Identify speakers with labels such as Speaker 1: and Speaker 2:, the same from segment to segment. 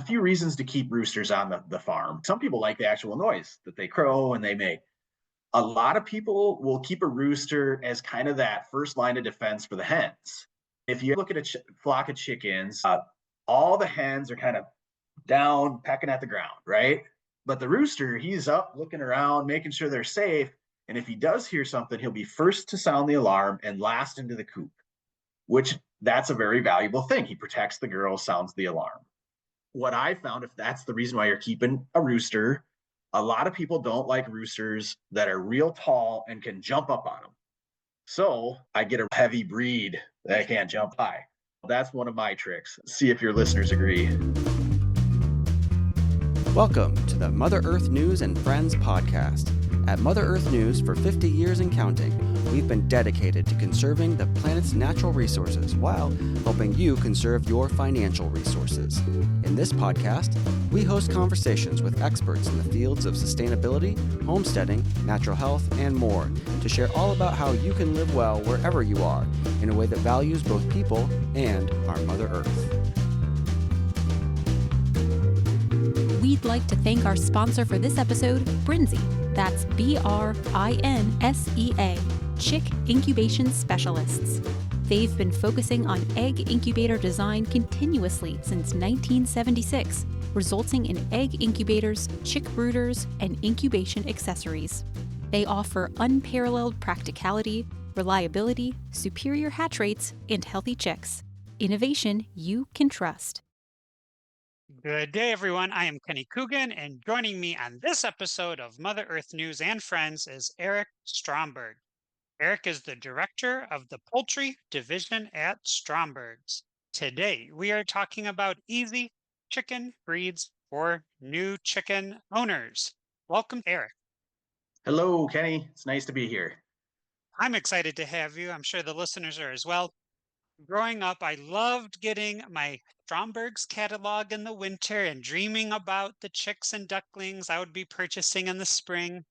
Speaker 1: few reasons to keep roosters on the farm. Some people like the actual noise that they crow and they make. A lot of people will keep a rooster as kind of that first line of defense for the hens. If you look at a flock of chickens, all the hens are kind of down, pecking at the ground, right? But the rooster, he's up looking around, making sure they're safe. And if he does hear something, he'll be first to sound the alarm and last into the coop, which that's a very valuable thing. He protects the girl, sounds the alarm. What I found, if that's the reason why you're keeping a rooster, a lot of people don't like roosters that are real tall and can jump up on them. So I get a heavy breed that can't jump high. That's one of my tricks. See if your listeners agree.
Speaker 2: Welcome to the Mother Earth News and Friends podcast. At Mother Earth News for 50 years and counting, we've been dedicated to conserving the planet's natural resources while helping you conserve your financial resources. In this podcast, we host conversations with experts in the fields of sustainability, homesteading, natural health, and more to share all about how you can live well wherever you are in a way that values both people and our Mother Earth.
Speaker 3: We'd like to thank our sponsor for this episode, Brinzea. That's BRINSEA, Chick Incubation Specialists. They've been focusing on egg incubator design continuously since 1976, resulting in egg incubators, chick brooders, and incubation accessories. They offer unparalleled practicality, reliability, superior hatch rates, and healthy chicks. Innovation you can trust.
Speaker 4: Good day, everyone. I am Kenny Coogan, and joining me on this episode of Mother Earth News and Friends is Eric Stromberg. Eric is the director of the poultry division at Stromberg's. Today, we are talking about easy chicken breeds for new chicken owners. Welcome, Eric.
Speaker 1: Hello, Kenny. It's nice to be here.
Speaker 4: I'm excited to have you. I'm sure the listeners are as well. Growing up, I loved getting my Stromberg's catalog in the winter and dreaming about the chicks and ducklings I would be purchasing in the spring.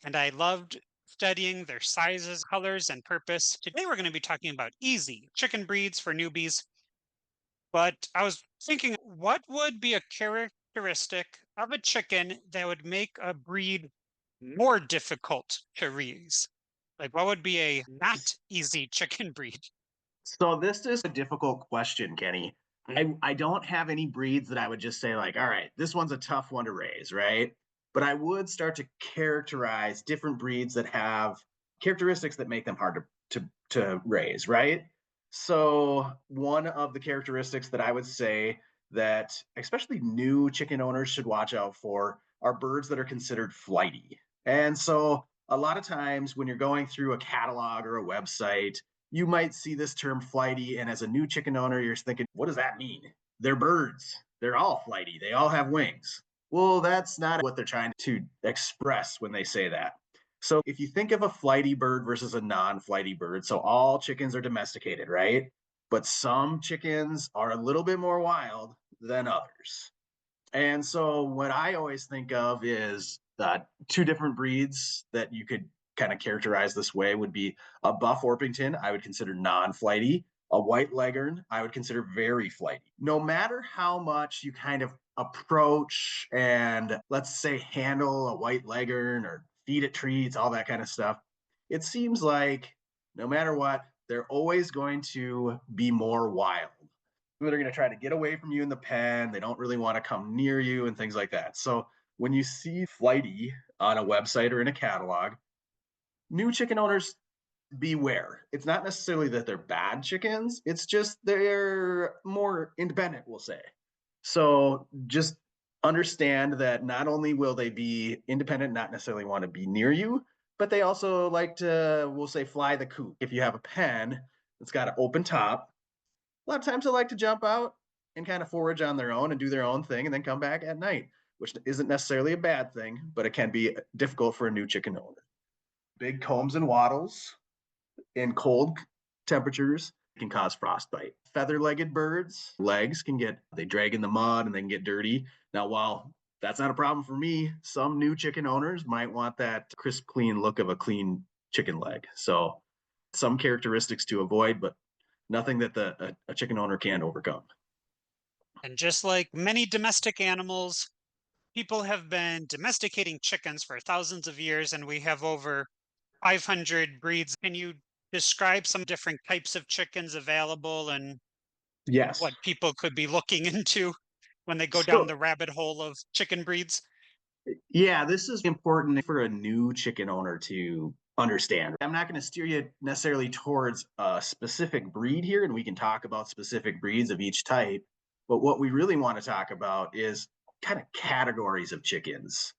Speaker 4: And I loved studying their sizes, colors, and purpose. Today, we're going to be talking about easy chicken breeds for newbies. But I was thinking, what would be a characteristic of a chicken that would make a breed more difficult to raise? Like, what would be a not easy chicken breed?
Speaker 1: So this is a difficult question, Kenny. I don't have any breeds that I would just say like, all right, this one's a tough one to raise, right? But I would start to characterize different breeds that have characteristics that make them hard to raise, right? So one of the characteristics that I would say that especially new chicken owners should watch out for are birds that are considered flighty. And so a lot of times when you're going through a catalog or a website, you might see this term flighty. And as a new chicken owner, you're thinking, what does that mean? They're birds. They're all flighty. They all have wings. Well, that's not what they're trying to express when they say that. So if you think of a flighty bird versus a non-flighty bird, so all chickens are domesticated, right? But some chickens are a little bit more wild than others. And so what I always think of is two different breeds that you could kind of characterize this way would be a buff Orpington, I would consider non-flighty. A white leghorn, I would consider very flighty. No matter how much you kind of approach and let's say handle a white leghorn or feed it treats, all that kind of stuff, it seems like no matter what, they're always going to be more wild. They're going to try to get away from you in the pen. They don't really want to come near you and things like that. So when you see flighty on a website or in a catalog, new chicken owners, beware. It's not necessarily that they're bad chickens. It's just they're more independent, we'll say. So just understand that not only will they be independent, not necessarily want to be near you, but they also like to, we'll say, fly the coop. If you have a pen that's got an open top, a lot of times they like to jump out and kind of forage on their own and do their own thing and then come back at night, which isn't necessarily a bad thing, but it can be difficult for a new chicken owner. Big combs and wattles in cold temperatures can cause frostbite. Feather-legged birds, legs they drag in the mud and they can get dirty. Now, while that's not a problem for me, some new chicken owners might want that crisp, clean look of a clean chicken leg. So some characteristics to avoid, but nothing that a chicken owner can't overcome.
Speaker 4: And just like many domestic animals, people have been domesticating chickens for thousands of years, and we have over 500 breeds. Can you describe some different types of chickens available and
Speaker 1: Yes.
Speaker 4: what people could be looking into when they go down
Speaker 1: So
Speaker 4: the rabbit hole of chicken breeds?
Speaker 1: yeah, this is important for a new chicken owner to understand. I'm not going to steer you necessarily towards a specific breed here, and we can talk about specific breeds of each type. But what we really want to talk about is kind of categories of chickens.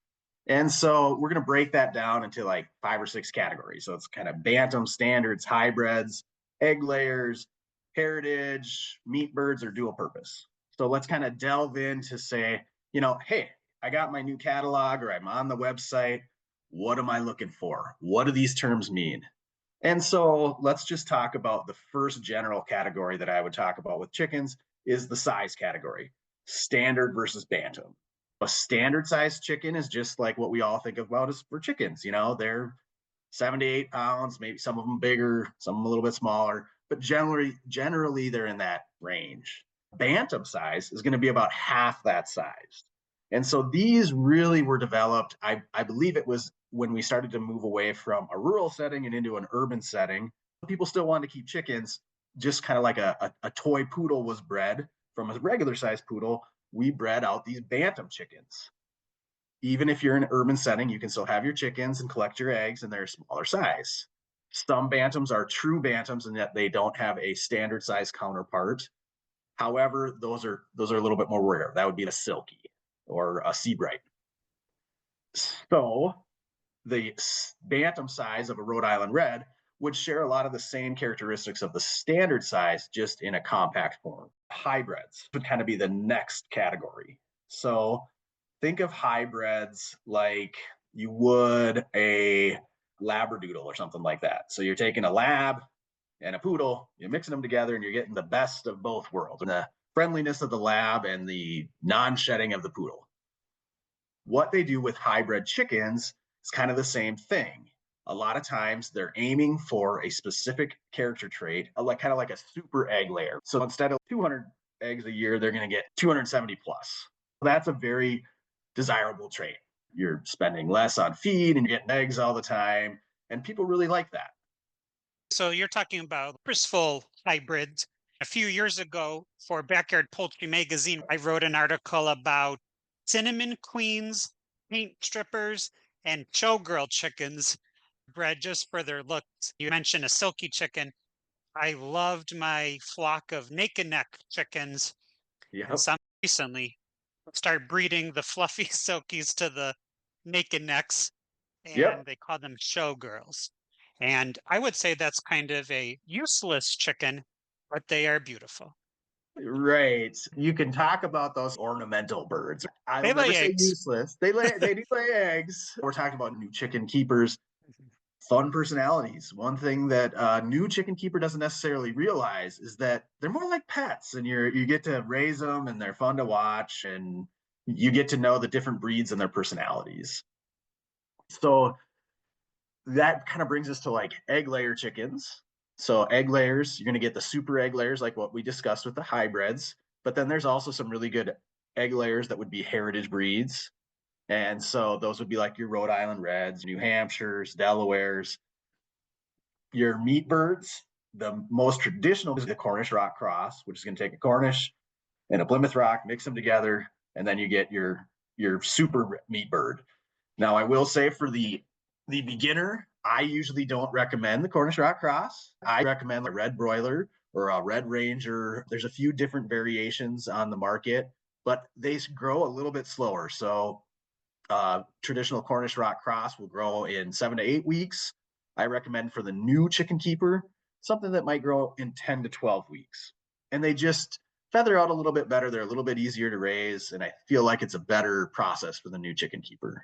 Speaker 1: And so we're going to break that down into like 5 or 6 categories. So it's kind of bantam, standards, hybrids, egg layers, heritage, meat birds, or dual purpose. So let's kind of delve in to say, hey, I got my new catalog or I'm on the website. What am I looking for? What do these terms mean? And so let's just talk about the first general category that I would talk about with chickens is the size category, standard versus bantam. A standard sized chicken is just like what we all think about as for chickens. They're 7 to 8 pounds, maybe some of them bigger, some of them a little bit smaller, but generally they're in that range. Bantam size is going to be about half that size. And so these really were developed. I believe it was when we started to move away from a rural setting and into an urban setting. People still wanted to keep chickens, just kind of like a toy poodle was bred from a regular sized poodle. We bred out these bantam chickens. Even if you're in an urban setting, you can still have your chickens and collect your eggs, and they're smaller size. Some bantams are true bantams in that they don't have a standard size counterpart. However, those are a little bit more rare. That would be a silky or a sea bright. So the bantam size of a Rhode Island Red would share a lot of the same characteristics of the standard size, just in a compact form. Hybrids would kind of be the next category. So think of hybrids like you would a Labradoodle or something like that. So you're taking a lab and a poodle, you're mixing them together, and you're getting the best of both worlds, and the friendliness of the lab and the non-shedding of the poodle. What they do with hybrid chickens is kind of the same thing. A lot of times they're aiming for a specific character trait, like kind of like a super egg layer. So instead of 200 eggs a year, they're going to get 270 plus. That's a very desirable trait. You're spending less on feed and you're getting eggs all the time, and people really like that.
Speaker 4: So you're talking about purposeful hybrids. A few years ago for Backyard Poultry Magazine, I wrote an article about cinnamon queens, paint strippers, and showgirl chickens bred just for their looks. You mentioned a silky chicken. I loved my flock of naked neck chickens, and
Speaker 1: Yep.
Speaker 4: some recently started breeding the fluffy silkies to the naked necks, and
Speaker 1: Yep.
Speaker 4: they call them showgirls. And I would say that's kind of a useless chicken, but they are beautiful.
Speaker 1: Right. You can talk about those ornamental birds. I
Speaker 4: They
Speaker 1: will never
Speaker 4: lay
Speaker 1: say
Speaker 4: eggs.
Speaker 1: useless. They do lay eggs. We're talking about new chicken keepers, fun personalities. One thing that a new chicken keeper doesn't necessarily realize is that they're more like pets, and you get to raise them, and they're fun to watch, and you get to know the different breeds and their personalities. So that kind of brings us to like egg layer chickens. So egg layers, you're going to get the super egg layers like what we discussed with the hybrids, but then there's also some really good egg layers that would be heritage breeds. And so those would be like your Rhode Island Reds, New Hampshires, Delawares. Your meat birds, the most traditional is the Cornish Rock Cross, which is going to take a Cornish and a Plymouth Rock, mix them together, and then you get your super meat bird. Now, I will say for the beginner, I usually don't recommend the Cornish Rock Cross. I recommend a red broiler or a red ranger. There's a few different variations on the market, but they grow a little bit slower. So traditional Cornish Rock Cross will grow in 7 to 8 weeks. I recommend for the new chicken keeper something that might grow in 10 to 12 weeks. And they just feather out a little bit better. They're a little bit easier to raise, and I feel like it's a better process for the new chicken keeper.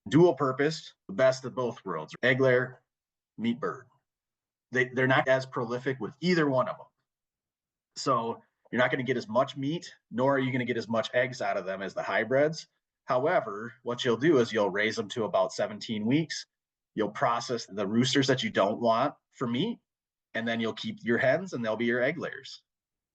Speaker 1: Dual purpose, the best of both worlds. Egg layer, meat bird. They're not as prolific with either one of them. So you're not going to get as much meat, nor are you going to get as much eggs out of them as the hybrids. However, what you'll do is you'll raise them to about 17 weeks. You'll process the roosters that you don't want for meat, and then you'll keep your hens, and they'll be your egg layers.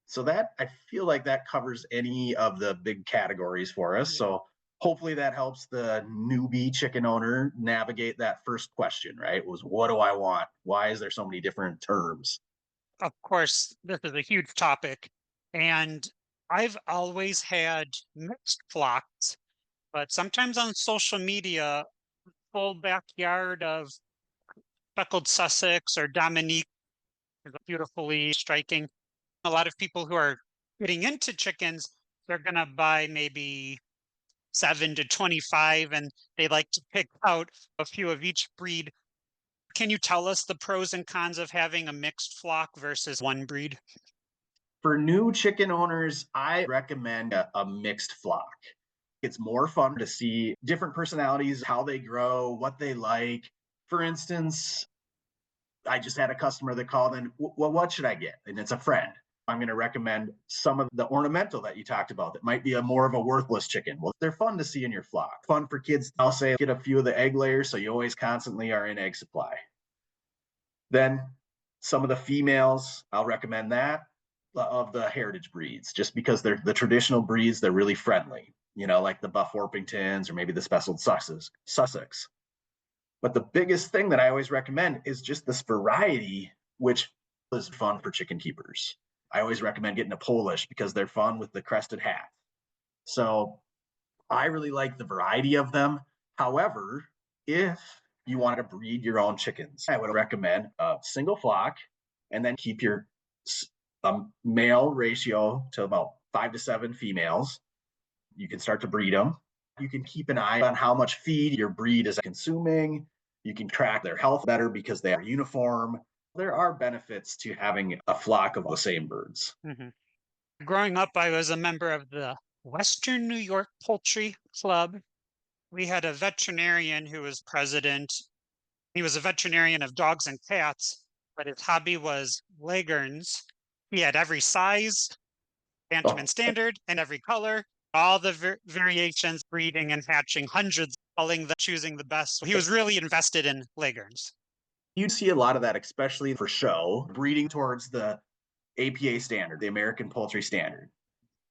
Speaker 1: So that I feel like that covers any of the big categories for us.
Speaker 4: Yeah.
Speaker 1: So hopefully that helps the newbie chicken owner navigate that first question, right? Was what do I want? Why is there so many different terms?
Speaker 4: Of course, this is a huge topic, and I've always had mixed flocks, but sometimes on social media, full backyard of speckled Sussex or Dominique is beautifully striking. A lot of people who are getting into chickens, they're going to buy maybe 7 to 25, and they like to pick out a few of each breed. Can you tell us the pros and cons of having a mixed flock versus one breed?
Speaker 1: For new chicken owners, I recommend a mixed flock. It's more fun to see different personalities, how they grow, what they like. For instance, I just had a customer that called in, well, what should I get? And it's a friend. I'm going to recommend some of the ornamental that you talked about that might be a more of a worthless chicken. Well, they're fun to see in your flock. Fun for kids. I'll say get a few of the egg layers so you always constantly are in egg supply. Then some of the females, I'll recommend that of the heritage breeds, just because they're the traditional breeds, they're really friendly, like the Buff Orpingtons or maybe the speckled Sussex. But the biggest thing that I always recommend is just this variety, which is fun for chicken keepers. I always recommend getting a Polish because they're fun with the crested hat. So I really like the variety of them. However, if you want to breed your own chickens, I would recommend a single flock and then keep your male ratio to about 5 to 7 females. You can start to breed them. You can keep an eye on how much feed your breed is consuming. You can track their health better because they are uniform. There are benefits to having a flock of the same birds.
Speaker 4: Mhm. Growing up, I was a member of the Western New York Poultry Club. We had a veterinarian who was president. He was a veterinarian of dogs and cats, but his hobby was leghorns. He had every size, Bantam
Speaker 1: Oh,
Speaker 4: and Standard, and every color, all the variations, breeding and hatching hundreds, choosing the best. He was really invested in leghorns.
Speaker 1: you see a lot of that, especially for show, breeding towards the APA standard, the American Poultry Standard.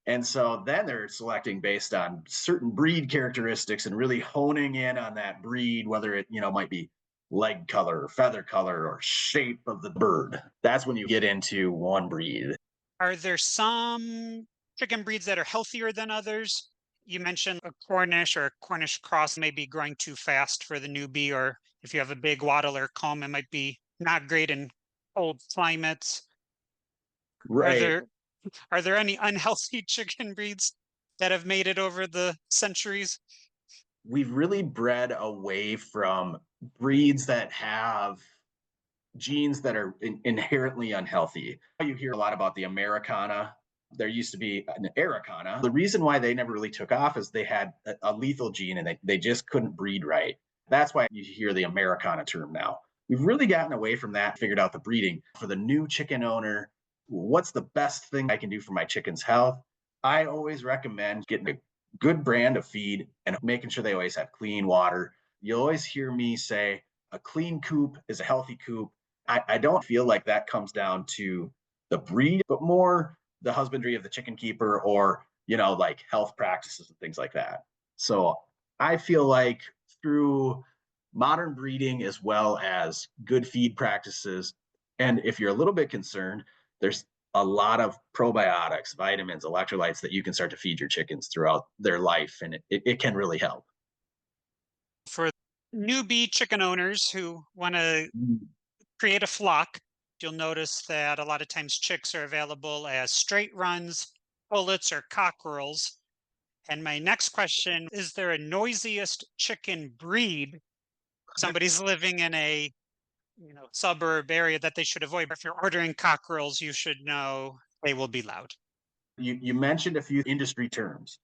Speaker 1: And so then they're selecting based on certain breed characteristics and really honing in on that breed, whether it, might be leg color, or feather color, or shape of the bird. That's when you get into one breed.
Speaker 4: Are there some chicken breeds that are healthier than others? You mentioned a Cornish or a Cornish cross may be growing too fast for the newbie, or if you have a big wattle or comb, it might be not great in cold climates. Are
Speaker 1: Right.
Speaker 4: there are there any unhealthy chicken breeds that have made it over the centuries?
Speaker 1: We've really bred away from breeds that have genes that are inherently unhealthy. You hear a lot about the Americana. There used to be an Aricana. The reason why they never really took off is they had a lethal gene and they just couldn't breed right. That's why you hear the Americana term now. We've really gotten away from that, figured out the breeding. For the new chicken owner, what's the best thing I can do for my chicken's health? I always recommend getting a good brand of feed and making sure they always have clean water. You'll always hear me say a clean coop is a healthy coop. I don't feel like that comes down to the breed, but more the husbandry of the chicken keeper or, like health practices and things like that. So I feel like through modern breeding as well as good feed practices, and if you're a little bit concerned, there's a lot of probiotics, vitamins, electrolytes that you can start to feed your chickens throughout their life, and it can really help.
Speaker 4: For newbie chicken owners who want to
Speaker 1: Mm.
Speaker 4: create a flock, you'll notice that a lot of times chicks are available as straight runs, pullets, or cockerels. And my next question, is there a noisiest chicken breed somebody's living in a suburb area that they should avoid? If you're ordering cockerels, you should know they will be loud.
Speaker 1: You mentioned a few industry terms.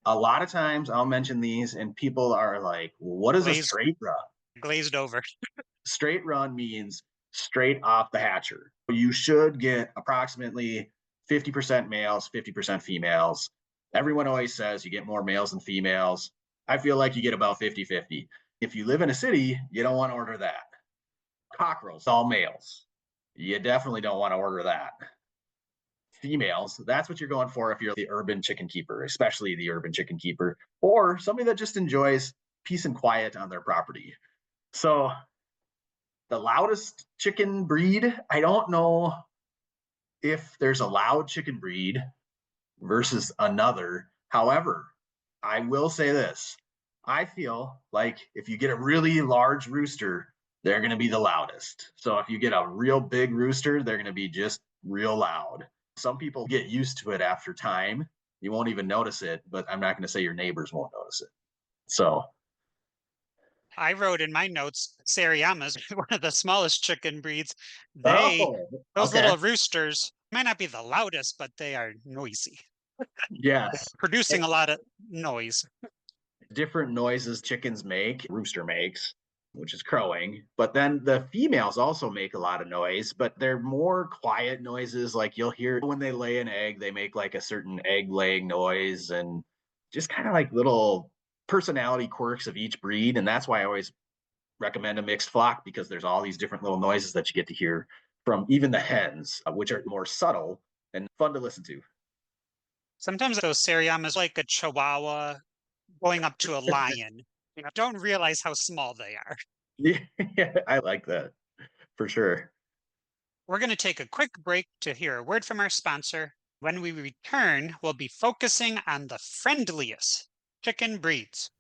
Speaker 1: A lot of times I'll mention these and people are like, well, what is a
Speaker 4: Glazed
Speaker 1: straight run?
Speaker 4: glazed over.
Speaker 1: Straight run means straight off the hatcher. You should get approximately 50% males, 50% females. Everyone always says you get more males than females. I feel like you get about 50-50. If you live in a city, you don't want to order that. Cockerels, all males. You definitely don't want to order that. females. That's what you're going for if you're the urban chicken keeper, especially the urban chicken keeper, or somebody that just enjoys peace and quiet on their property. So the loudest chicken breed, I don't know if there's a loud chicken breed versus another. However, I will say this. I feel like if you get a really large rooster, they're going to be the loudest. So if you get a real big rooster, they're going to be just real loud. Some people get used to it after time. You won't even notice it, but I'm not going to say your neighbors won't notice it. So,
Speaker 4: I wrote in my notes, Seriamas, one of the smallest chicken breeds.
Speaker 1: oh,
Speaker 4: Those
Speaker 1: okay.
Speaker 4: little roosters might not be the loudest, but they are noisy,
Speaker 1: Yes.
Speaker 4: producing a lot of noise.
Speaker 1: Different noises chickens make, rooster makes, which is crowing. But then the females also make a lot of noise, but they're more quiet noises. Like you'll hear when they lay an egg, they make like a certain egg laying noise and just kind of like little personality quirks of each breed. And that's why I always recommend a mixed flock because there's all these different little noises that you get to hear from even the hens, which are more subtle and fun to listen to.
Speaker 4: Sometimes those Seriamas like a chihuahua going up to a lion. Don't realize how small they are.
Speaker 1: Yeah, I like that for sure.
Speaker 4: We're going to take a quick break to hear a word from our sponsor. When we return, we'll be focusing on the friendliest chicken breeds.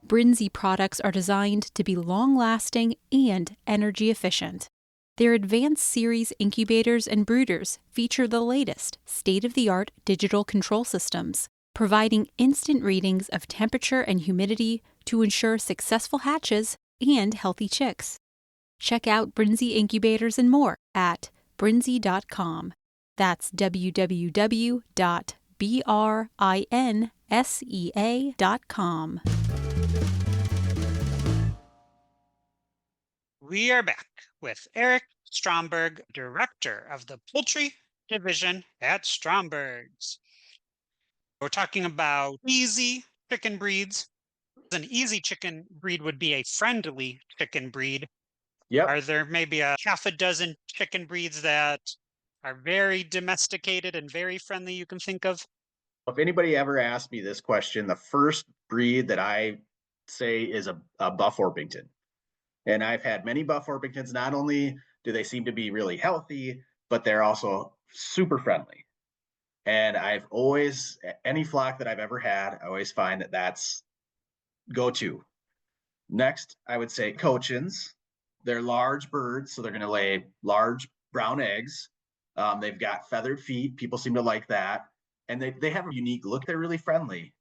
Speaker 3: Brinzy products are designed to be long-lasting and energy efficient. Their advanced series incubators and brooders feature the latest state-of-the-art digital control systems, providing instant readings of temperature and humidity to ensure successful hatches and healthy chicks. Check out Brinzy incubators and more at brinzy.com. That's www.brinsea.com.
Speaker 4: We are back with Eric Stromberg, director of the poultry division at Stromberg's. We're talking about easy chicken breeds. An easy chicken breed would be a friendly chicken breed.
Speaker 1: Yep.
Speaker 4: Are there maybe a half a dozen chicken breeds that are very domesticated and very friendly you can think of?
Speaker 1: If anybody ever asked me this question, the first breed that I say is a Buff Orpington. And I've had many Buff Orpingtons. Not only do they seem to be really healthy, but they're also super friendly. And I've always, any flock that I've ever had, I always find that that's go to. Next, I would say Cochins. They're large birds, so they're going to lay large brown eggs. They've got feathered feet. People seem to like that. And they have a unique look. They're really friendly.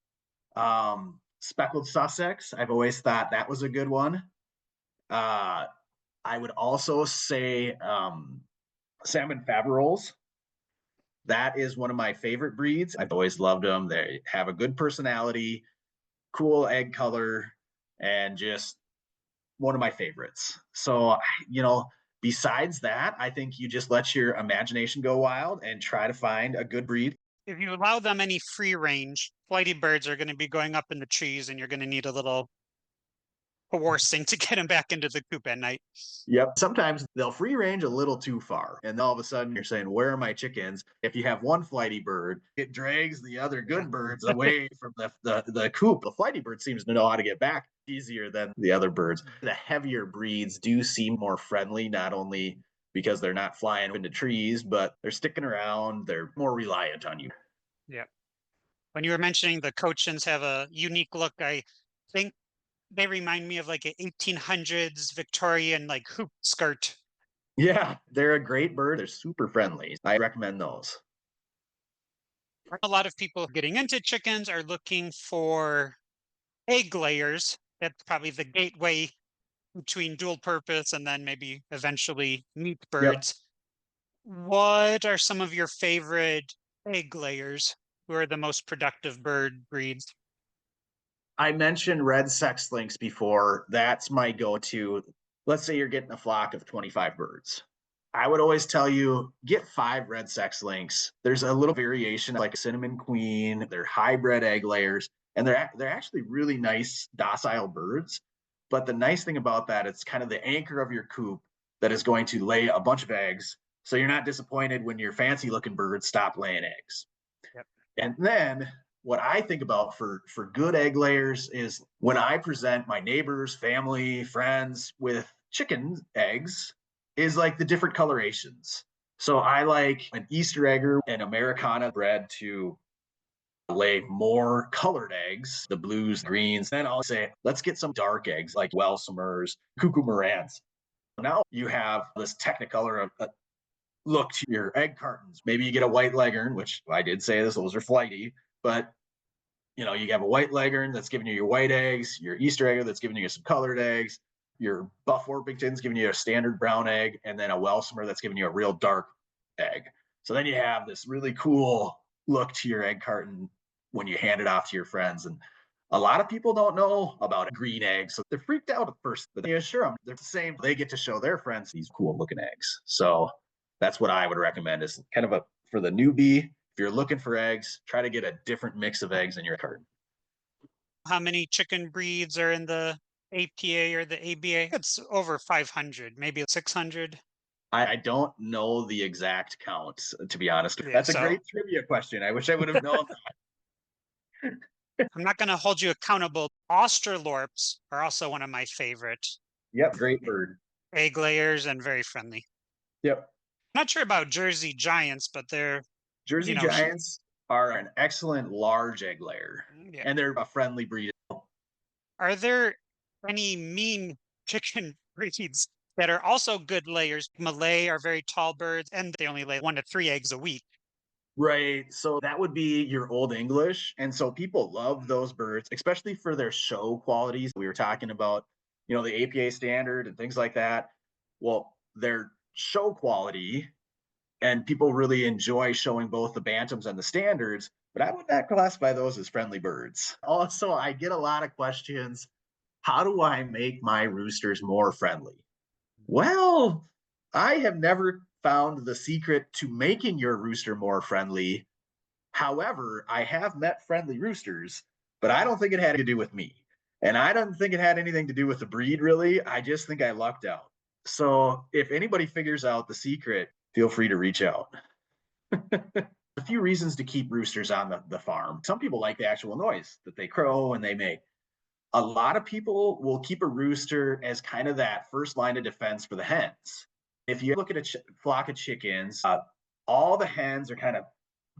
Speaker 1: Speckled Sussex, I've always thought that was a good one. I would also say Salmon Faverolles. That is one of my favorite breeds. I've always loved them. They have a good personality, cool egg color, and just one of my favorites. So, besides that, I think you just let your imagination go wild and try to find a good breed.
Speaker 4: If you allow them any free range, flighty birds are going to be going up in the trees and you're going to need a little coercing to get them back into the coop at night.
Speaker 1: Yep. Sometimes they'll free range a little too far. And all of a sudden you're saying, where are my chickens? If you have one flighty bird, it drags the other good birds away from the coop. The flighty bird seems to know how to get back easier than the other birds. The heavier breeds do seem more friendly, not only because they're not flying into trees, but they're sticking around. They're more reliant on you.
Speaker 4: Yeah. When you were mentioning the Cochins have a unique look, I think they remind me of like an 1800s Victorian like hoop skirt.
Speaker 1: Yeah, they're a great bird. They're super friendly. I recommend those.
Speaker 4: A lot of people getting into chickens are looking for egg layers. That's probably the gateway between dual purpose and then maybe eventually meat
Speaker 1: Yep.
Speaker 4: birds. What are some of your favorite egg layers? Who are the most productive bird breeds?
Speaker 1: I mentioned red sex lynx before. That's my go-to. Let's say you're getting a flock of 25 birds. I would always tell you get 5 red sex lynx. There's a little variation like a cinnamon queen. They're hybrid egg layers, and they're actually really nice docile birds. But the nice thing about that, it's kind of the anchor of your coop that is going to lay a bunch of eggs. So you're not disappointed when your fancy looking birds stop laying eggs.
Speaker 4: Yep.
Speaker 1: And then what I think about for good egg layers is when I present my neighbors, family, friends with chicken eggs, is like the different colorations. So I like an Easter egger and Americana bred to lay more colored eggs, the blues, greens. Then I'll say, let's get some dark eggs like Welsimers, Cuckoo Marans. Now you have this technicolor look to your egg cartons. Maybe you get a white leghorn, which I did say this, those are flighty, but you have a white leghorn that's giving you your white eggs, your Easter egg that's giving you some colored eggs, your Buff Orpington's giving you a standard brown egg, and then a Welsimer that's giving you a real dark egg. So then you have this really cool look to your egg carton when you hand it off to your friends. And a lot of people don't know about green eggs, so they're freaked out at first, but they assure them they're the same. They get to show their friends these cool looking eggs. So that's what I would recommend is kind of for the newbie. If you're looking for eggs, try to get a different mix of eggs in your carton.
Speaker 4: How many chicken breeds are in the APA or the ABA? It's over 500, maybe 600.
Speaker 1: I don't know the exact count, to be honest.
Speaker 4: Yeah,
Speaker 1: That's a
Speaker 4: so
Speaker 1: great trivia question. I wish I would have known.
Speaker 4: I'm not going to hold you accountable. Australorps are also one of my favorite
Speaker 1: Yep, great bird.
Speaker 4: egg layers and very friendly.
Speaker 1: Yep.
Speaker 4: Not sure about Jersey Giants, but they're,
Speaker 1: Jersey Giants are an excellent large egg layer,
Speaker 4: yeah.
Speaker 1: and they're a friendly breed.
Speaker 4: Are there any mean chicken breeds that are also good layers? Malay are very tall birds, and they only lay 1 to 3 eggs a week.
Speaker 1: Right. So that would be your Old English. And so people love those birds, especially for their show qualities. We were talking about, the APA standard and things like that. Well, their show quality, and people really enjoy showing both the bantams and the standards, but I would not classify those as friendly birds. Also, I get a lot of questions. How do I make my roosters more friendly? Well, I have never found the secret to making your rooster more friendly. However, I have met friendly roosters, but I don't think it had to do with me. And I don't think it had anything to do with the breed, really. I just think I lucked out. So if anybody figures out the secret, feel free to reach out. A few reasons to keep roosters on the farm. Some people like the actual noise that they crow and they make. A lot of people will keep a rooster as kind of that first line of defense for the hens. If you look at a flock of chickens, all the hens are kind of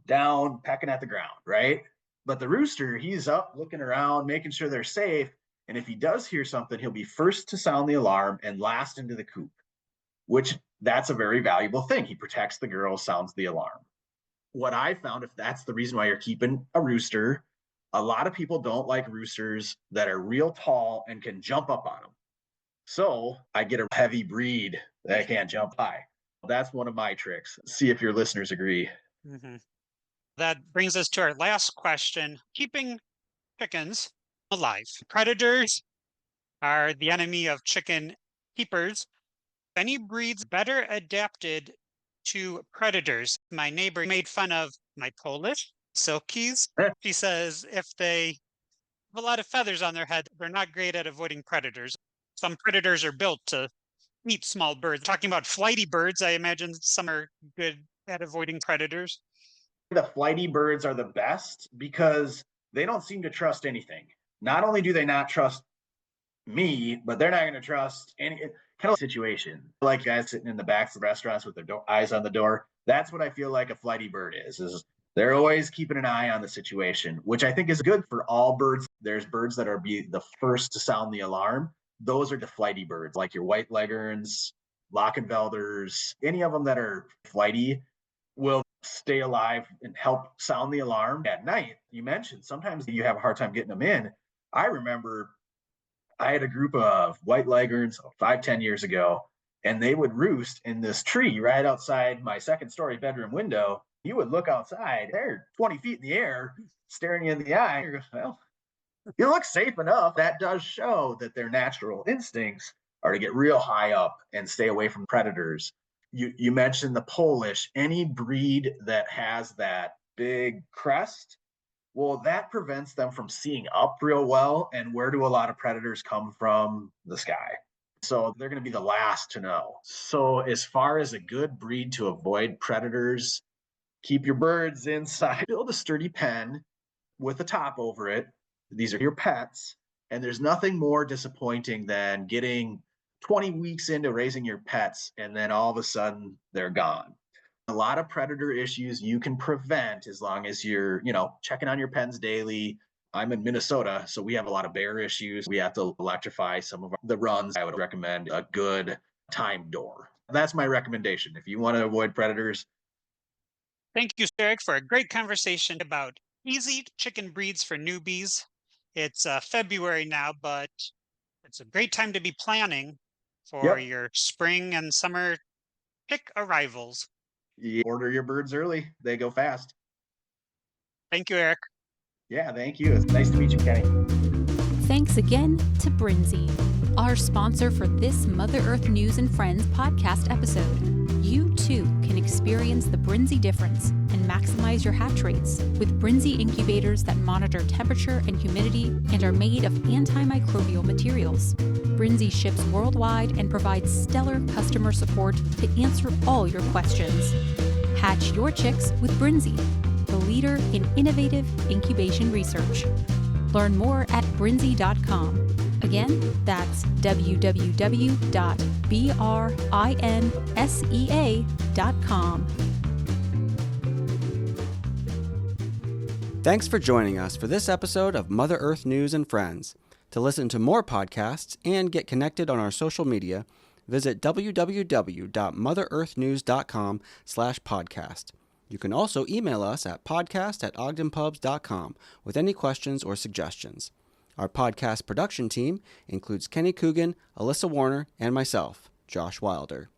Speaker 1: down, pecking at the ground, right? But the rooster, he's up looking around, making sure they're safe. And if he does hear something, he'll be first to sound the alarm and last into the coop, which that's a very valuable thing. He protects the girls, sounds the alarm. What I found, if that's the reason why you're keeping a rooster, a lot of people don't like roosters that are real tall and can jump up on them. So I get a heavy breed that can't jump high. That's one of my tricks. See if your listeners agree.
Speaker 4: Mm-hmm. That brings us to our last question. Keeping chickens alive. Predators are the enemy of chicken keepers. Any breeds better adapted to predators? My neighbor made fun of my Polish silkies. She says if they have a lot of feathers on their head, they're not great at avoiding predators. Some predators are built to eat small birds. Talking about flighty birds, I imagine some are good at avoiding predators.
Speaker 1: The flighty birds are the best because they don't seem to trust anything. Not only do they not trust me, but they're not going to trust any kind of situation. Like guys sitting in the backs of restaurants with their eyes on the door. That's what I feel like a flighty bird is they're always keeping an eye on the situation, which I think is good for all birds. There's birds that are the first to sound the alarm. Those are the flighty birds, like your white leghorns, Lockenfelders, any of them that are flighty will stay alive and help sound the alarm at night. You mentioned sometimes you have a hard time getting them in. I remember I had a group of white leghorns 5-10 years ago, and they would roost in this tree right outside my second story bedroom window. You would look outside, they're 20 feet in the air, staring you in the eye. You go, well, you look safe enough. That does show that their natural instincts are to get real high up and stay away from predators. You mentioned the Polish, any breed that has that big crest, well, that prevents them from seeing up real well. And where do a lot of predators come from? The sky. So they're going to be the last to know. So, as far as a good breed to avoid predators, keep your birds inside. Build a sturdy pen with a top over it. These are your pets. And there's nothing more disappointing than getting 20 weeks into raising your pets and then all of a sudden they're gone. A lot of predator issues you can prevent as long as you're, checking on your pens daily. I'm in Minnesota, so we have a lot of bear issues. We have to electrify some of the runs. I would recommend a good time door. That's my recommendation. If you want to avoid predators.
Speaker 4: Thank you, Eric, for a great conversation about easy chicken breeds for newbies. It's February now, but it's a great time to be planning for
Speaker 1: Yep.
Speaker 4: your spring and summer chick arrivals.
Speaker 1: You order your birds early, they go fast.
Speaker 4: Thank you, Eric.
Speaker 1: Yeah, thank you. It's nice to meet you, Kenny.
Speaker 3: Thanks again to Brinzy, our sponsor for this Mother Earth News and Friends podcast episode. You too can experience the Brinzy difference and maximize your hatch rates with Brinzy incubators that monitor temperature and humidity and are made of antimicrobial materials. Brinzy ships worldwide and provides stellar customer support to answer all your questions. Hatch your chicks with Brinzy, the leader in innovative incubation research. Learn more at brinzy.com. Again, that's www.brinsea.com.
Speaker 2: Thanks for joining us for this episode of Mother Earth News and Friends. To listen to more podcasts and get connected on our social media, visit www.motherearthnews.com/podcast. You can also email us at podcast@ogdenpubs.com with any questions or suggestions. Our podcast production team includes Kenny Coogan, Alyssa Warner, and myself, Josh Wilder.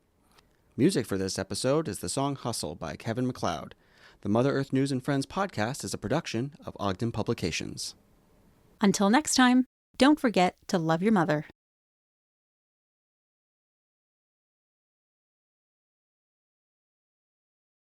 Speaker 2: Music for this episode is the song Hustle by Kevin MacLeod. The Mother Earth News and Friends podcast is a production of Ogden Publications.
Speaker 3: Until next time, don't forget to love your mother.